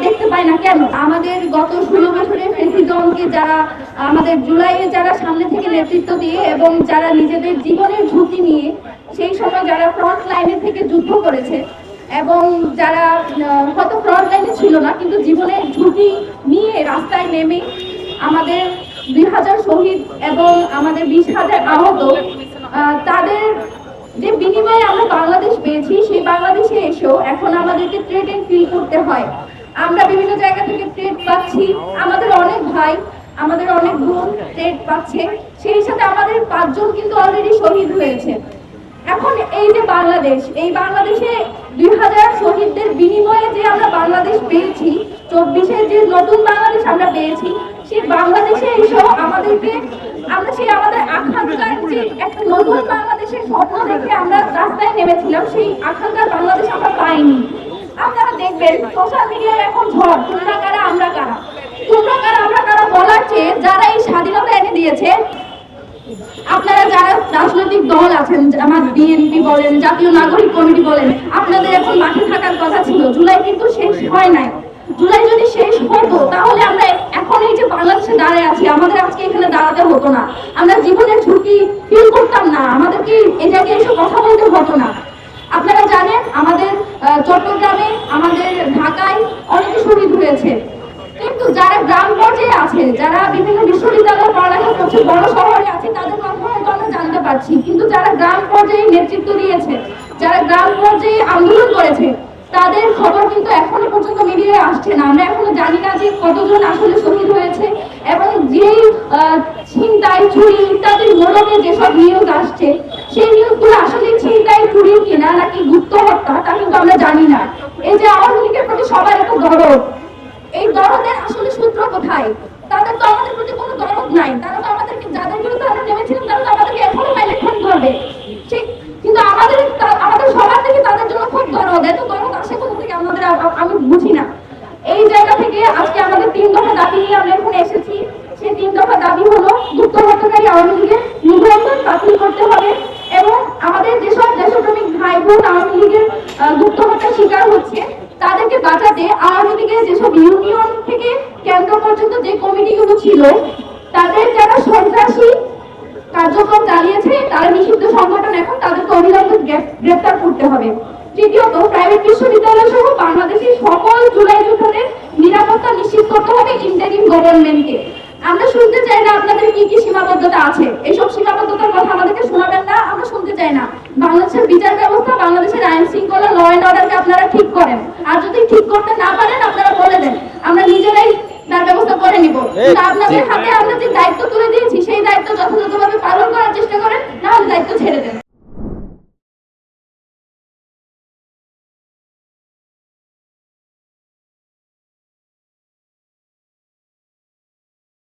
দেখতে পাই না কেন? আমাদের গত 16 বছরের প্রেসিডেন্টকে যারা আমাদের জুলাইয়ে যারা সামনে থেকে নেতৃত্ব দিয়ে এবং যারা নিজেদের জীবনের ঝুঁকি নিয়ে সেই সময় যারা ফ্রন্ট লাইনে থেকে যুদ্ধ করেছে এবং যারা হয়তো ফ্রন্ট লাইনে ছিল না কিন্তু জীবনের ঝুঁকি নিয়ে রাস্তায় নেমে আমাদের 2000 শহীদ এবং আমাদের 20,000 আহত, তাদের যে বিনিময়ে আমরা বাংলাদেশ পেয়েছি, সেই বাংলাদেশে এসেও এখন আমাদেরকে থ্রেটেন ফিল করতে হয়। আমরা বিভিন্ন জায়গা থেকে থ্রেট পাচ্ছি, আমাদের অনেক ভাই, আমাদের অনেক বোন থ্রেট পাচ্ছে, সেই সাথে আমাদের 5 জন কিন্তু অলরেডি শহীদ হয়েছে। এখন এই যে বাংলাদেশ, এই বাংলাদেশে 2000 শহীদদের বিনিময়ে যে আমরা বাংলাদেশ পেয়েছি, 24-এ যে নতুন বাংলাদেশ আমরা পেয়েছি, সেই বাংলাদেশে এসেও আমাদেরকে আমরা সেই আমাদের আকাঙ্ক্ষার যে একটা নতুন বাংলাদেশের স্বপ্ন দেখে আমরা রাস্তায় নেমেছিলাম, সেই আকাঙ্ক্ষার বাংলাদেশ আমরা পাইনি। আপনারা দেখবেন সোশ্যাল মিডিয়ায় এখন ঝড়, তোমরা কারা আমরা কারা, তোমরা কারা আমরা কারা বলার চেয়ে যারা এই স্বাধীনতা এনে দিয়েছে, আপনারা যারা রাজনৈতিক দল আছেন, আমার বিএনপি বলেন, জাতীয় নাগরিক কমিটি বলেন, আপনাদের এখন মাঠে থাকার কথা ছিল। জুলাই কিন্তু শেষ হয় নাই। জুলাই যদি শেষ হতো তাহলে আমরা এখন এই যে বাংলাদেশে দাঁড়িয়ে আছি, আমাদের আজকে এখানে দাঁড়াতে হতো না, আমরা জীবনের ঝুঁকি ফিল করতাম না, আমাদেরকে এই জায়গায় এসে কথা বলতে হতো না। আপনারা জানেন আমাদের চট্টগ্রামে, আমাদের ঢাকায় অনেকে শহীদ হয়েছে, কিন্তু যারা গ্রাম পর্যায়ে আছে, যারা বিভিন্ন বিশ্ববিদ্যালয়ে পড়ালেখা করছে, বড় শহরে আছে, তাদের কথা হয়তো আমরা জানতে পারছি, কিন্তু যারা গ্রাম পর্যায়ে নেতৃত্ব দিয়েছে, যারা গ্রাম পর্যায়ে আন্দোলন করেছে, তাদের খবর কিন্তু এখনো পর্যন্ত মিডিয়ায় আসছে না। আমরা এখনো জানি না যে কতজন আসলে শহীদ হয়েছে এবং যেই ছিনতাই, চুরি ইত্যাদির মোড়কে যেসব নিউজ আসছে, সেই নিউজগুলো আসলে ছিনতাই, চুরি কিনা নাকি গুপ্ত হত্যা, তা কিন্তু আমরা জানি না। এই যে আওয়ামী লীগের প্রতি সবার একটা দরদ, এই দরদের আসলে সূত্র কোথায়? তাদের তো আমাদের প্রতি কোনো দরদ নাই। তারা তো আমাদেরকে, যাদের বিরুদ্ধে আমরা নেমেছিলাম, তারা তো আমাদেরকে এখনো ইলেকশন করবে, ঠিক, কিন্তু আমাদের সবার থেকে তাদের জন্য খুব দরদ। এত দরদ আসে কোথা থেকে আমাদের, আমি বুঝি না। এই জায়গা থেকে আজকে আমাদের 3 দফা দাবি নিয়ে আমরা এখানে এসেছি। সেই 3 দফা দাবি হলো গুপ্ত হত্যাকারী আওয়ামী লীগের নিবন্ধন বাতিল করতে হবে এবং আমাদের যেসব দেশপ্রেমিক ভাই বোন আওয়ামী লীগের গুপ্ত হত্যার শিকার হচ্ছে, তাদেরকে বাঁচাতে আওয়ামী লীগের যেসব ইউনিয়ন থেকে কেন্দ্র পর্যন্ত যে কমিটিগুলো ছিল, তাদের যারা সন্ত্রাসী কার্যক্রম চালিয়েছে, তারা নিষিদ্ধ সংগঠন, এখন তাদেরকে অবিলম্বে গ্রেফতার করতে হবে। তৃতীয়ত, প্রাইভেট বিশ্ববিদ্যালয় সহ বাংলাদেশের সকল জুলাই যোদ্ধাদের নিরাপত্তা নিশ্চিত করতে হবে ইন্টারিম গভর্নমেন্টকে। আমরা শুনতে চাই না আপনাদের কি কি সীমাবদ্ধতা আছে, এইসব সীমাবদ্ধতার কথা আমাদেরকে শোনাবেন না, আমরা শুনতে চাই না। বাংলাদেশের বিচার ব্যবস্থা, বাংলাদেশের আইন শৃঙ্খলা, ল অ্যান্ড অর্ডারকে আপনারা ঠিক করেন, আর যদি ঠিক করতে না পারেন আপনারা বলে দেন, আমরা নিজেরাই তার ব্যবস্থা করে নিব। আপনাদের হাতে আমরা যে দায়িত্ব তুলে দিয়েছি, সেই দায়িত্ব যথাযথভাবে পালন করার চেষ্টা করেন, না হলে দায়িত্ব ছেড়ে দেন।